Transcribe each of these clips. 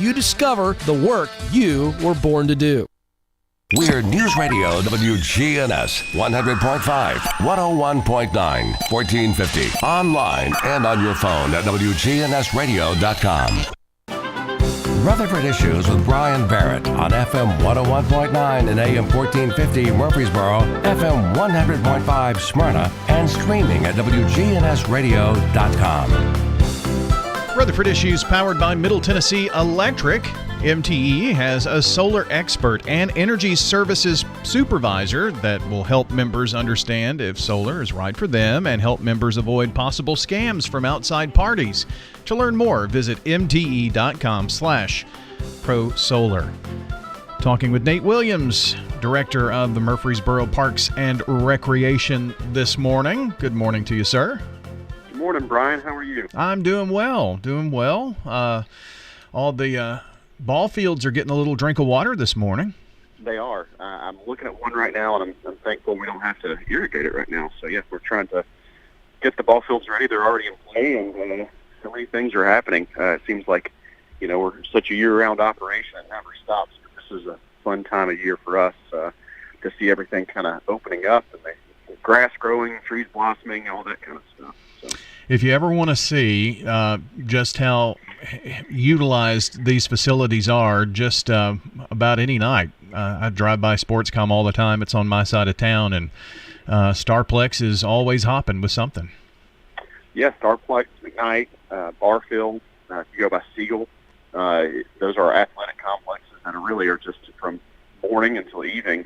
you discover the work you were born to do. We're News Radio WGNS 100.5, 101.9, 1450. Online and on your phone at WGNSradio.com. Rutherford Issues with Brian Barrett on FM 101.9 and AM 1450 Murfreesboro, FM 100.5 Smyrna, and streaming at WGNSradio.com. Rutherford Issues powered by Middle Tennessee Electric. MTE has a solar expert and energy services supervisor that will help members understand if solar is right for them and help members avoid possible scams from outside parties. To learn more, visit mte.com/prosolar. Talking with Nate Williams, director of the Murfreesboro Parks and Recreation this morning. Good morning to you, sir. Good morning, Brian. How are you? I'm doing well. All the ball fields are getting a little drink of water this morning. They are. I'm looking at one right now, and I'm thankful we don't have to irrigate it right now. So, yeah, we're trying to get the ball fields ready. They're already in play, and so many things are happening. It seems like, we're such a year-round operation. It never stops. But this is a fun time of year for us to see everything kind of opening up and the grass growing, trees blossoming, all that kind of stuff. So. If you ever want to see just how utilized these facilities are, just about any night. I drive by Sportscom all the time. It's on my side of town, and Starplex is always hopping with something. Yeah, Starplex, McKnight, Barfield. If you go by Siegel, those are athletic complexes that are just from morning until evening,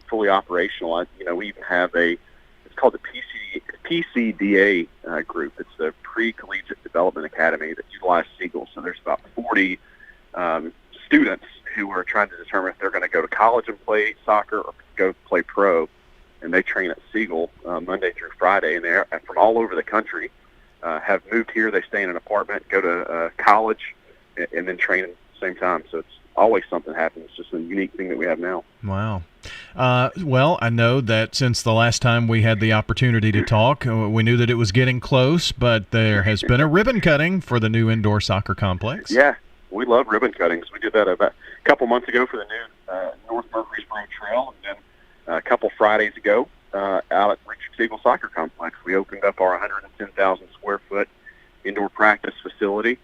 fully operational. We even have it's called the PCDA group. It's the Pre-Collegiate Development Academy that utilizes Siegel. So there's about 40 students who are trying to determine if they're going to go to college and play soccer or go play pro. And they train at Siegel Monday through Friday. And they're from all over the country, have moved here. They stay in an apartment, go to college, and then train at the same time. So it's always something happens. It's just a unique thing that we have now. Wow. Well, I know that since the last time we had the opportunity to talk, we knew that it was getting close, but there has been a ribbon cutting for the new indoor soccer complex. Yeah, we love ribbon cuttings. We did that about a couple months ago for the new North Murfreesboro Trail, and then a couple Fridays ago out at Richard Siegel Soccer Complex. We opened up our 110,000 square foot indoor practice facility.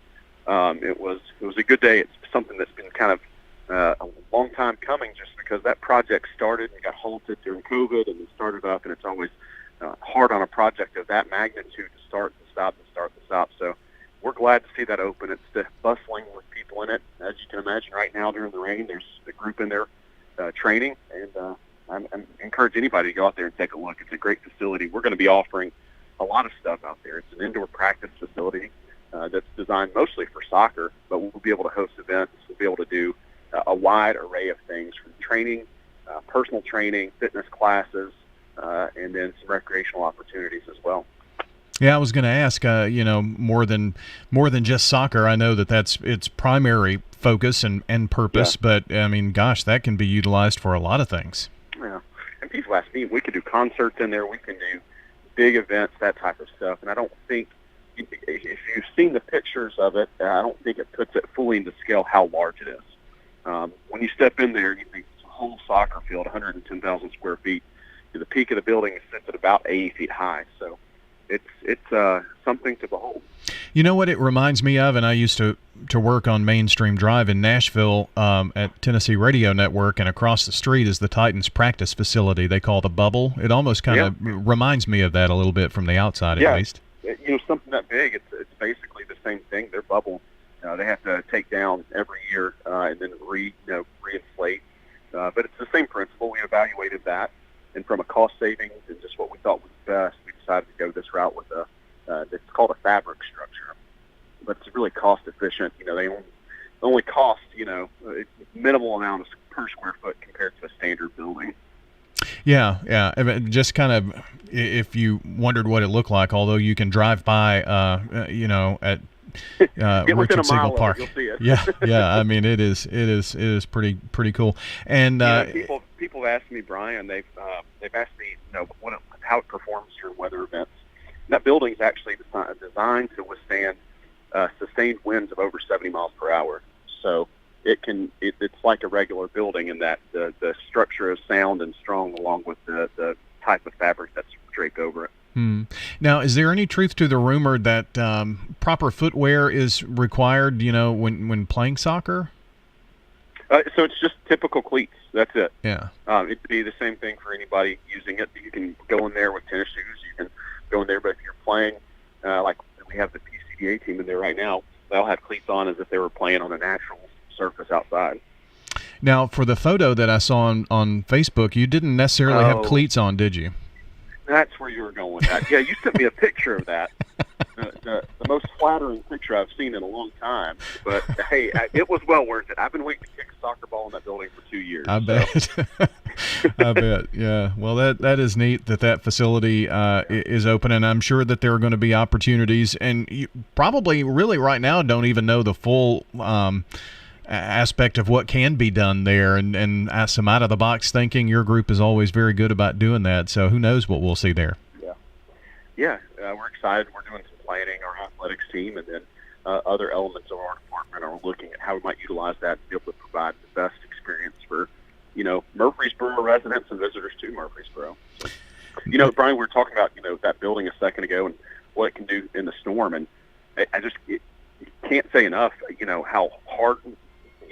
It was a good day. It's something that's been kind of a long time coming, just because that project started and got halted during COVID, and then started up, and it's always hard on a project of that magnitude to start and stop and start and stop. So we're glad to see that open. It's bustling with people in it. As you can imagine, right now during the rain, there's a group in there training, and I encourage anybody to go out there and take a look. It's a great facility. We're going to be offering a lot of stuff out there. It's an indoor practice facility that's designed mostly for soccer, but we'll be able to host events. We'll be able to do a wide array of things, from training, personal training, fitness classes, and then some recreational opportunities as well. Yeah, I was going to ask, more than just soccer. I know that's its primary focus and purpose, but I mean, gosh, that can be utilized for a lot of things. Yeah, and people ask me, we can do concerts in there, we can do big events, that type of stuff, and I don't think, if you've seen the pictures of it, I don't think it puts it fully into scale how large it is. When you step in there, you think it's a whole soccer field, 110,000 square feet. The peak of the building sits at about 80 feet high, so it's something to behold. You know what it reminds me of, and I used to work on Mainstream Drive in Nashville at Tennessee Radio Network, and across the street is the Titans practice facility they call the Bubble. It almost kind of reminds me of that a little bit from the outside, at least. Something that big, it's basically the same thing. Their bubble, they have to take down every year and then reinflate. But it's the same principle. We evaluated that, and from a cost savings and just what we thought was best, we decided to go this route with it's called a fabric structure, but it's really cost efficient. They only cost a minimal amount per square foot compared to a standard building. Yeah. I mean, just kind of, if you wondered what it looked like, although you can drive by, at Richard Siegel Park. You'll see it. Yeah. I mean, it is pretty cool. And people ask me, Brian, they've asked me, how it performs during weather events. And that building is actually designed to withstand sustained winds of over 70 miles per hour. it's like a regular building in that the structure is sound and strong, along with the type of fabric that's draped over it. Now, is there any truth to the rumor that proper footwear is required, when playing soccer? So it's just typical cleats. That's it. Yeah. It'd be the same thing for anybody using it. You can go in there with tennis shoes. You can go in there, but if you're playing, like we have the PCDA team in there right now, they'll have cleats on as if they were playing on a natural surface outside. Now, for the photo that I saw on Facebook, you didn't necessarily have cleats on, did you? That's where you were going with that. Yeah, you sent me a picture of that. The most flattering picture I've seen in a long time. But, hey, it was well worth it. I've been waiting to kick a soccer ball in that building for 2 years. I bet. I bet, yeah. Well, that is neat that facility is open, and I'm sure that there are going to be opportunities. And you probably really right now don't even know the full aspect of what can be done there, and some out-of-the-box thinking. Your group is always very good about doing that, so who knows what we'll see there. Yeah, we're excited. We're doing some planning, our athletics team, and then other elements of our department are looking at how we might utilize that to be able to provide the best experience for, Murfreesboro residents and visitors to Murfreesboro. So, Brian, we were talking about, that building a second ago and what it can do in the storm, and I just can't say enough, how hard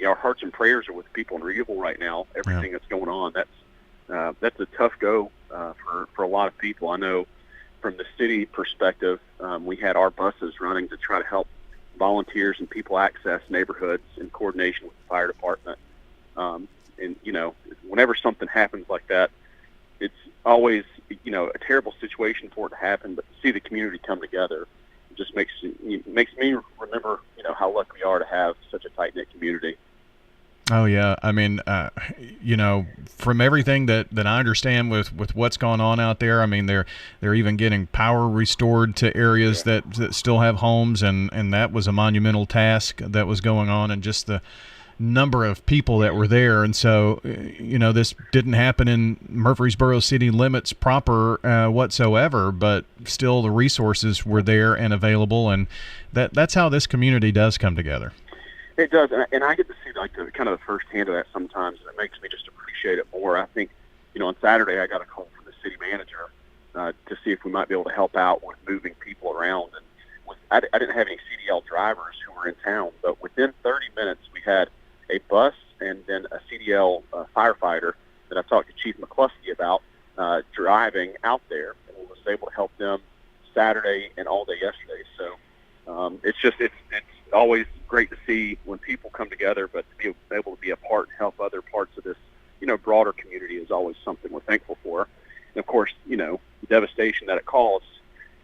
our hearts and prayers are with people in Regal right now. Everything that's going on, that's a tough go for a lot of people. I know from the city perspective, we had our buses running to try to help volunteers and people access neighborhoods in coordination with the fire department. And whenever something happens like that, it's always a terrible situation for it to happen. But to see the community come together, it just makes me remember how lucky we are to have such a tight knit community. Oh yeah, I mean, from everything that I understand with what's going on out there, I mean, they're even getting power restored to areas that still have homes, and that was a monumental task that was going on, and just the number of people that were there. And so, this didn't happen in Murfreesboro city limits proper whatsoever, but still the resources were there and available, and that's how this community does come together. It does, and I get to see like the kind of the first hand of that sometimes, and it makes me just appreciate it more. I think, on Saturday I got a call from the city manager to see if we might be able to help out with moving people around. And I didn't have any CDL drivers who were in town, but within 30 minutes we had a bus and then a CDL firefighter that I talked to Chief McCluskey about driving out there, and we was able to help them Saturday and all day yesterday. So it's always great to see when people come together, but to be able to be a part and help other parts of this, broader community is always something we're thankful for. And of course, the devastation that it caused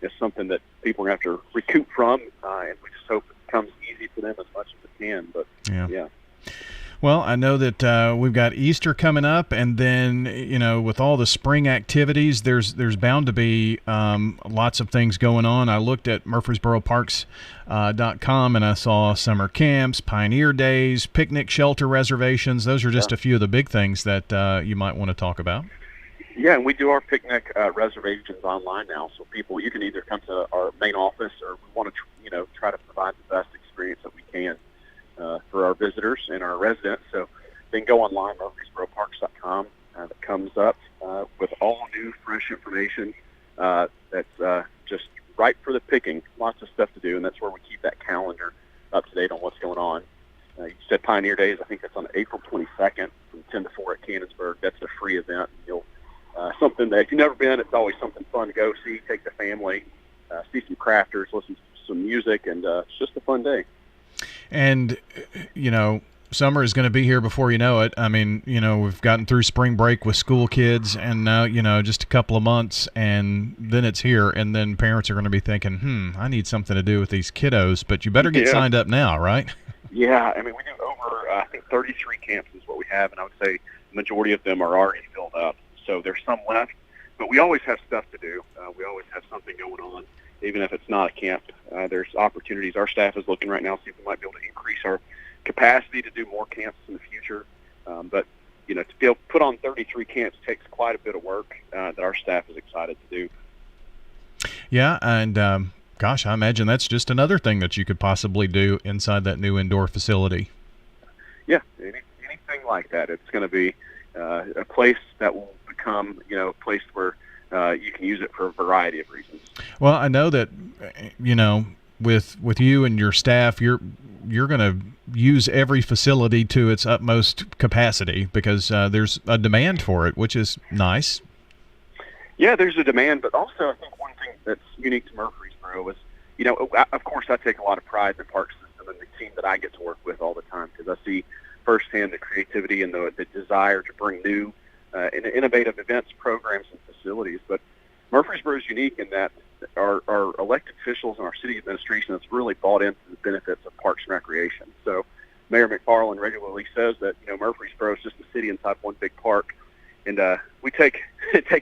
is something that people are going to have to recoup from, and we just hope it becomes easy for them as much as it can. But yeah. Well, I know that we've got Easter coming up, and then, with all the spring activities, there's bound to be lots of things going on. I looked at MurfreesboroParks.com, and I saw summer camps, Pioneer Days, picnic shelter reservations. Those are just a few of the big things that you might want to talk about. Yeah, and we do our picnic reservations online now, so you can either come to our main office, or we want to, try to provide the best experience that we can for our visitors and our residents. So they can go online, MurfreesboroParks.com. That comes up with all new, fresh information that's just ripe for the picking. Lots of stuff to do, and that's where we keep that calendar up to date on what's going on. You said Pioneer Days. I think that's on April 22nd from 10 to 4 at Cannonsburg. That's a free event. You'll something that if you've never been, it's always something fun to go see. Take the family, see some crafters, listen to some music, and it's just a fun day. And, summer is going to be here before you know it. I mean, we've gotten through spring break with school kids, and now, just a couple of months, and then it's here, and then parents are going to be thinking, I need something to do with these kiddos, but you better get signed up now, right? Yeah, I mean, we do over, I think, 33 camps is what we have, and I would say the majority of them are already filled up. So there's some left, but we always have stuff to do. We always have something going on, even if it's not a camp. There's opportunities. Our staff is looking right now to see if we might be able to increase our capacity to do more camps in the future. But, to be able to put on 33 camps takes quite a bit of work that our staff is excited to do. Yeah, and gosh, I imagine that's just another thing that you could possibly do inside that new indoor facility. Yeah, anything like that. It's going to be a place that will become, a place where you can use it for a variety of reasons. Well, I know that, with you and your staff, you're going to use every facility to its utmost capacity because there's a demand for it, which is nice. Yeah, there's a demand, but also I think one thing that's unique to Murfreesboro is, of course I take a lot of pride in the park system and the team that I get to work with all the time because I see firsthand the creativity and the desire to bring new and innovative events, programs, and facilities. But Murfreesboro is unique in that our elected officials and our city administration has really bought into the benefits of parks and recreation. So Mayor McFarland regularly says that, Murfreesboro is just a city inside one big park. And we take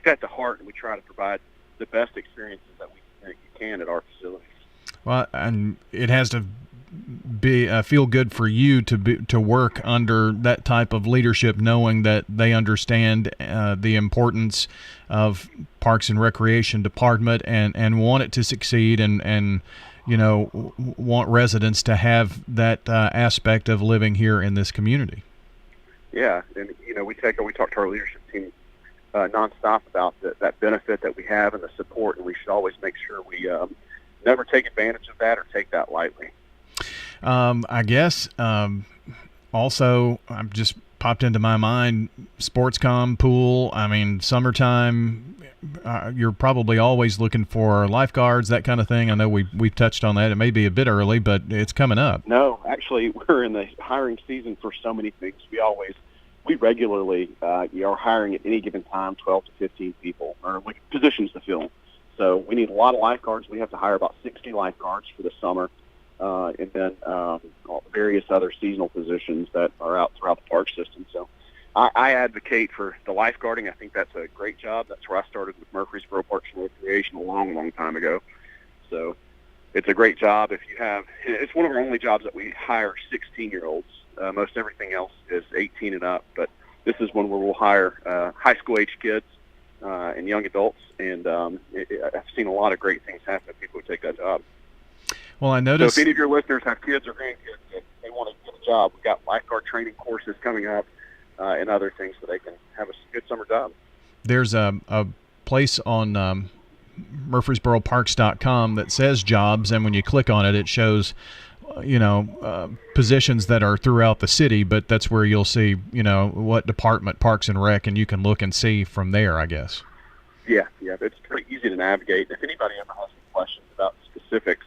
that to heart, and we try to provide the best experiences that we can at our facilities. Well, and it has to be feel good for you to work under that type of leadership, knowing that they understand the importance of Parks and Recreation Department and want it to succeed and want residents to have that aspect of living here in this community. Yeah, and we talk to our leadership team nonstop about that benefit that we have and the support, and we should always make sure we never take advantage of that or take that lightly. I guess also I've just popped into my mind sportscom pool. I mean, summertime. You're probably always looking for lifeguards, that kind of thing. I know we've touched on that. It may be a bit early, but it's coming up. No, actually, we're in the hiring season for so many things. We regularly are hiring at any given time 12 to 15 people or positions to fill. So we need a lot of lifeguards. We have to hire about 60 lifeguards for the summer, and then various other seasonal positions that are out throughout the park system. So I advocate for the lifeguarding. I think that's a great job. That's where I started with Murfreesboro Parks and Recreation a long, long time ago. So it's a great job. It's one of our only jobs that we hire 16-year-olds. Most everything else is 18 and up, but this is one where we'll hire high school age kids and young adults, and I've seen a lot of great things happen to people who take that job. Well, I noticed. So if any of your listeners have kids or grandkids and they want to get a job, we've got lifeguard training courses coming up and other things so they can have a good summer job. There's a place on MurfreesboroParks.com that says jobs, and when you click on it, it shows positions that are throughout the city, but that's where you'll see, what department, Parks and Rec, and you can look and see from there, I guess. Yeah, it's pretty easy to navigate. If anybody ever has any questions about specifics,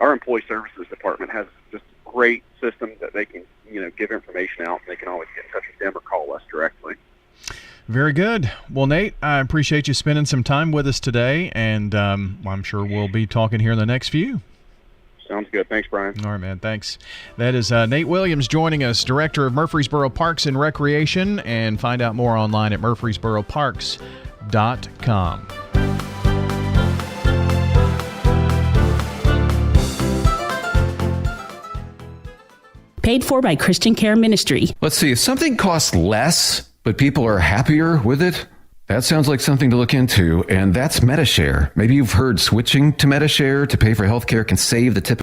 our Employee Services Department has just a great system that they can, give information out, and they can always get in touch with them or call us directly. Very good. Well, Nate, I appreciate you spending some time with us today, and I'm sure we'll be talking here in the next few. Sounds good. Thanks, Brian. All right, man. Thanks. That is Nate Williams joining us, Director of Murfreesboro Parks and Recreation, and find out more online at murfreesboroparks.com. Paid for by Christian Care Ministry. Let's see, if something costs less, but people are happier with it, that sounds like something to look into, and that's MediShare. Maybe you've heard switching to MediShare to pay for healthcare can save the typical